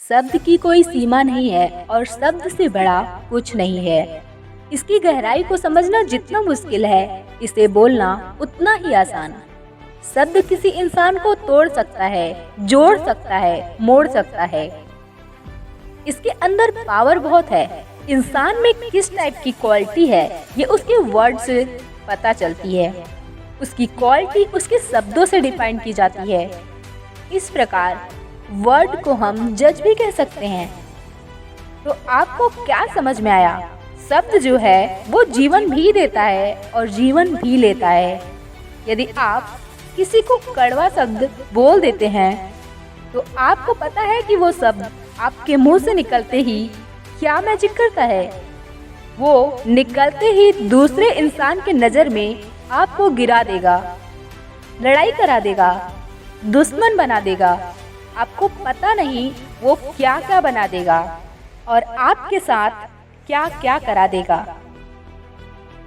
शब्द की कोई सीमा नहीं है और शब्द से बड़ा कुछ नहीं है। इसकी गहराई को समझना जितना मुश्किल है, इसे बोलना उतना ही आसान। शब्द किसी इंसान को तोड़ सकता है, जोड़ सकता है, मोड़ सकता है। इसके अंदर पावर बहुत है। इंसान में किस टाइप की क्वालिटी है, ये उसके वर्ड से पता चलती है। उसकी क्वालिटी उसके शब्दों से डिफाइन की जाती है। इस प्रकार वर्ड को हम जज भी कह सकते हैं। तो आपको क्या समझ में आया? शब्द जो है वो जीवन भी देता है और जीवन भी लेता है। यदि आप किसी को कड़वा शब्द बोल देते हैं तो आपको पता है कि वो शब्द आपके मुंह से निकलते ही क्या मैजिक करता है। वो निकलते ही दूसरे इंसान के नज़र में आपको गिरा देगा, लड़ाई करा देगा, दुश्मन बना देगा। आपको पता नहीं वो क्या क्या बना देगा और आपके साथ क्या क्या करा देगा।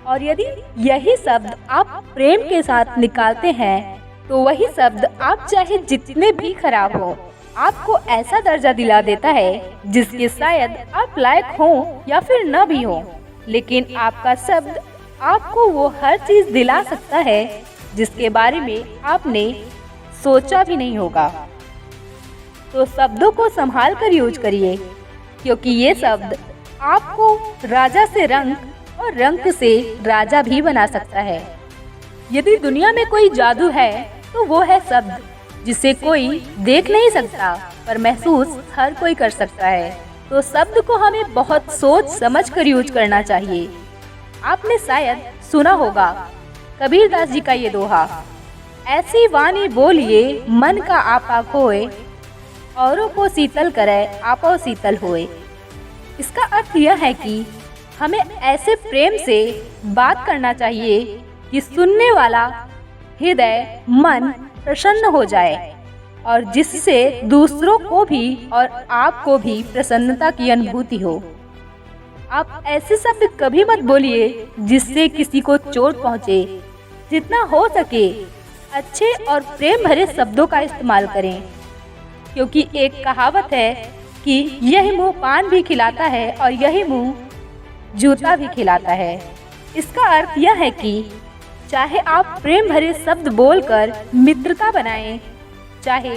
और यदि यही शब्द आप प्रेम के साथ निकालते हैं तो वही शब्द आप चाहे जितने भी खराब हो, आपको ऐसा दर्जा दिला देता है जिसके शायद आप लायक हो या फिर न भी हो, लेकिन आपका शब्द आपको वो हर चीज दिला सकता है जिसके बारे में आपने सोचा भी नहीं होगा। तो शब्दों को संभाल कर यूज करिए, क्योंकि ये शब्द आपको राजा से रंक और रंक से राजा भी बना सकता है। यदि दुनिया में कोई जादू है तो वो है शब्द, जिसे कोई देख नहीं सकता पर महसूस हर कोई कर सकता है। तो शब्द को हमें बहुत सोच समझ कर यूज करना चाहिए। आपने शायद सुना होगा कबीरदास जी का ये दोहा, ऐसी वाणी बोलिए मन का आपा खोए, औरों को शीतल करे आपो शीतल होए। इसका अर्थ यह है कि हमें ऐसे प्रेम से बात करना चाहिए कि सुनने वाला हृदय मन प्रसन्न हो जाए और जिससे दूसरों को भी और आपको भी प्रसन्नता की अनुभूति हो। आप ऐसे शब्द कभी मत बोलिए जिससे किसी को चोट पहुंचे। जितना हो सके अच्छे और प्रेम भरे शब्दों का इस्तेमाल करें, क्योंकि एक कहावत है कि यही मुंह पान भी खिलाता है और यही मुंह जूता भी खिलाता है। इसका अर्थ यह है कि चाहे आप प्रेम भरे शब्द बोलकर मित्रता बनाएं, चाहे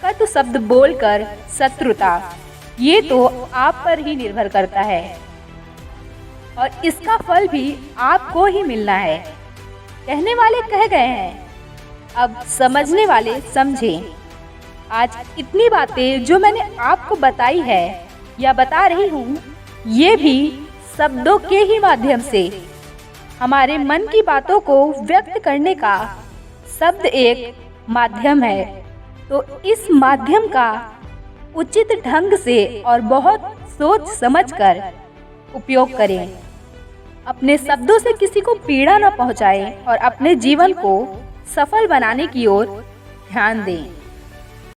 कटु शब्द बोलकर शत्रुता, ये तो आप पर ही निर्भर करता है और इसका फल भी आपको ही मिलना है। कहने वाले कह गए हैं, अब समझने वाले समझें। आज इतनी बातें जो मैंने आपको बताई है या बता रही हूँ, ये भी शब्दों के ही माध्यम से हमारे मन की बातों को व्यक्त करने का शब्द एक माध्यम है। तो इस माध्यम का उचित ढंग से और बहुत सोच समझकर उपयोग करें। अपने शब्दों से किसी को पीड़ा न पहुंचाएं और अपने जीवन को सफल बनाने की ओर ध्यान दें।